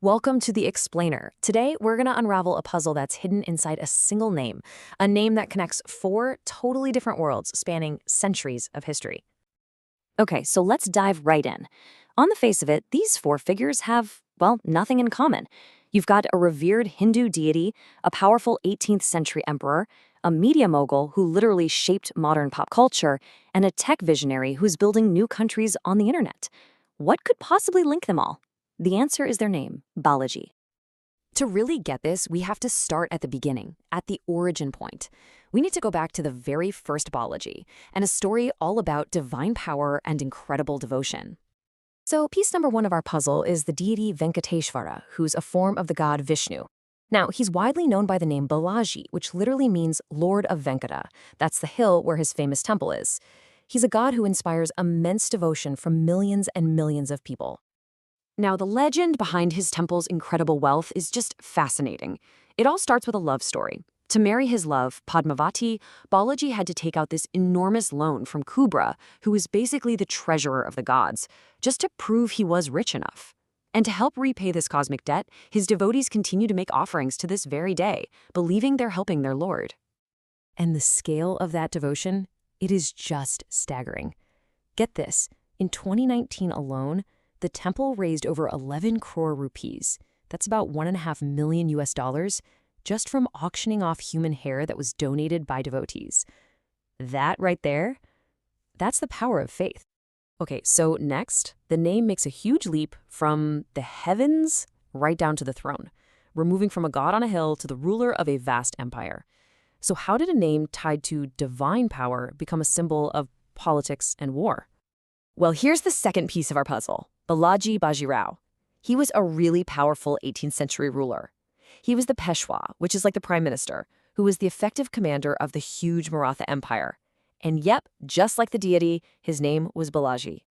Welcome to The Explainer. Today, we're going to unravel a puzzle that's hidden inside a single name, a name that connects four totally different worlds spanning centuries of history. Okay, so let's dive right in. On the face of it, these four figures have, well, nothing in common. You've got a revered Hindu deity, a powerful 18th century emperor, a media mogul who literally shaped modern pop culture, and a tech visionary who's building new countries on the internet. What could possibly link them all? The answer is their name, Balaji. To really get this, we have to start at the beginning, at the origin point. We need to go back to the very first Balaji, and a story all about divine power and incredible devotion. So piece number one of our puzzle is the deity Venkateshvara, who's a form of the god Vishnu. Now, he's widely known by the name Balaji, which literally means Lord of Venkata. That's the hill where his famous temple is. He's a god who inspires immense devotion from millions and millions of people. Now, the legend behind his temple's incredible wealth is just fascinating. It all starts with a love story. To marry his love, Padmavati, Balaji had to take out this enormous loan from Kubra, who was basically the treasurer of the gods, just to prove he was rich enough. And to help repay this cosmic debt, his devotees continue to make offerings to this very day, believing they're helping their lord. And the scale of that devotion, it is just staggering. Get this, in 2019 alone, the temple raised over 11 crore rupees. That's about $1.5 million US, just from auctioning off human hair that was donated by devotees. That right there, that's the power of faith. Okay, so next, the name makes a huge leap from the heavens right down to the throne. We're moving from a god on a hill to the ruler of a vast empire. So how did a name tied to divine power become a symbol of politics and war? Well, here's the second piece of our puzzle. Balaji Bajirao. He was a really powerful 18th century ruler. He was the Peshwa, which is like the prime minister, who was the effective commander of the huge Maratha Empire. And yep, just like the deity, his name was Balaji.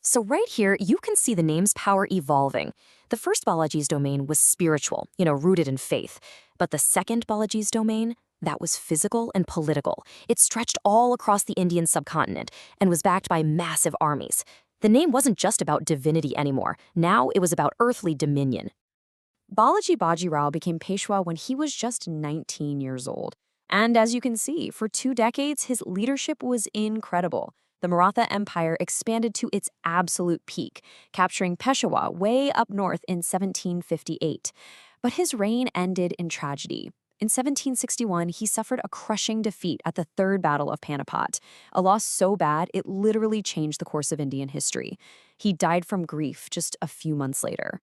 So right here, you can see the name's power evolving. The first Balaji's domain was spiritual, rooted in faith. But the second Balaji's domain, that was physical and political. It stretched all across the Indian subcontinent and was backed by massive armies. The name wasn't just about divinity anymore. Now it was about earthly dominion. Balaji Bajirao became Peshwa when he was just 19 years old. And as you can see, for 2 decades, his leadership was incredible. The Maratha Empire expanded to its absolute peak, capturing Peshawar way up north in 1758. But his reign ended in tragedy. In 1761, he suffered a crushing defeat at the Third Battle of Panipat, a loss so bad it literally changed the course of Indian history. He died from grief just a few months later.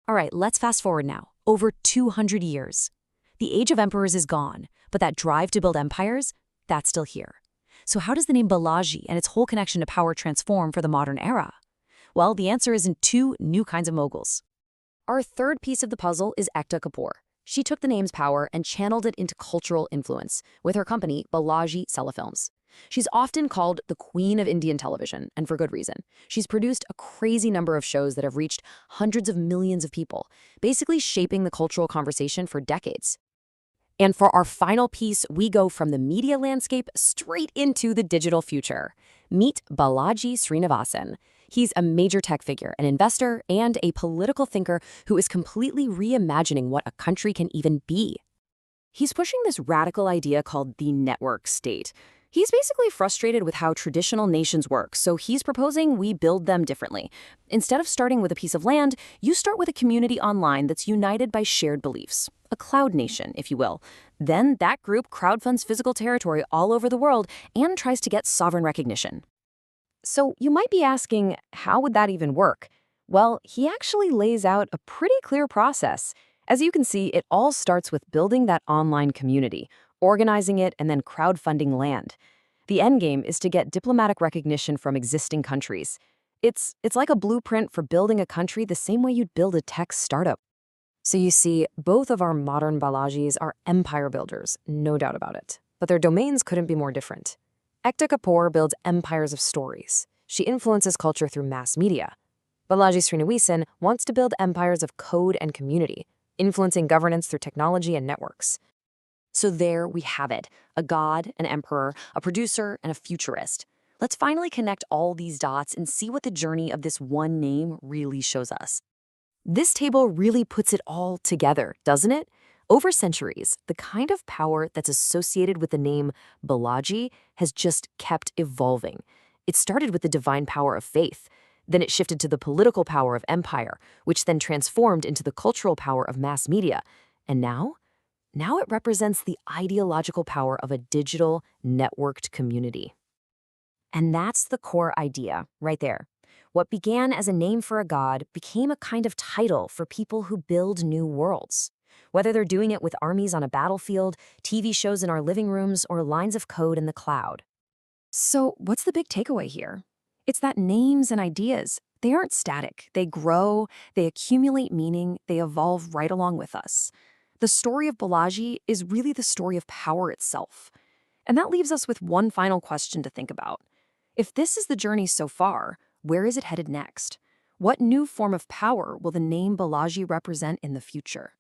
All right, let's fast forward now. Over 200 years. The age of emperors is gone, but that drive to build empires, that's still here. So how does the name Balaji and its whole connection to power transform for the modern era? Well, the answer is in 2 new kinds of moguls. Our third piece of the puzzle is Ekta Kapoor. She took the name's power and channeled it into cultural influence with her company, Balaji Telefilms. She's often called the Queen of Indian television, and for good reason. She's produced a crazy number of shows that have reached hundreds of millions of people, basically shaping the cultural conversation for decades. And for our final piece, we go from the media landscape straight into the digital future. Meet Balaji Srinivasan. He's a major tech figure, an investor, and a political thinker who is completely reimagining what a country can even be. He's pushing this radical idea called the network state. He's basically frustrated with how traditional nations work, so he's proposing we build them differently. Instead of starting with a piece of land, you start with a community online that's united by shared beliefs. A cloud nation, if you will. Then that group crowdfunds physical territory all over the world and tries to get sovereign recognition. So you might be asking, how would that even work? Well, he actually lays out a pretty clear process. As you can see, it all starts with building that online community, organizing it, and then crowdfunding land. The endgame is to get diplomatic recognition from existing countries. It's like a blueprint for building a country the same way you'd build a tech startup. So you see, both of our modern Balajis are empire builders, no doubt about it. But their domains couldn't be more different. Ekta Kapoor builds empires of stories. She influences culture through mass media. Balaji Srinivasan wants to build empires of code and community, influencing governance through technology and networks. So there we have it, a god, an emperor, a producer, and a futurist. Let's finally connect all these dots and see what the journey of this one name really shows us. This table really puts it all together, doesn't it? Over centuries, the kind of power that's associated with the name Balaji has just kept evolving. It started with the divine power of faith. Then it shifted to the political power of empire, which then transformed into the cultural power of mass media. And now it represents the ideological power of a digital, networked community. And that's the core idea, right there. What began as a name for a god became a kind of title for people who build new worlds. Whether they're doing it with armies on a battlefield, TV shows in our living rooms, or lines of code in the cloud. So, what's the big takeaway here? It's that names and ideas, they aren't static. They grow, they accumulate meaning, they evolve right along with us. The story of Balaji is really the story of power itself. And that leaves us with one final question to think about. If this is the journey so far, where is it headed next? What new form of power will the name Balaji represent in the future?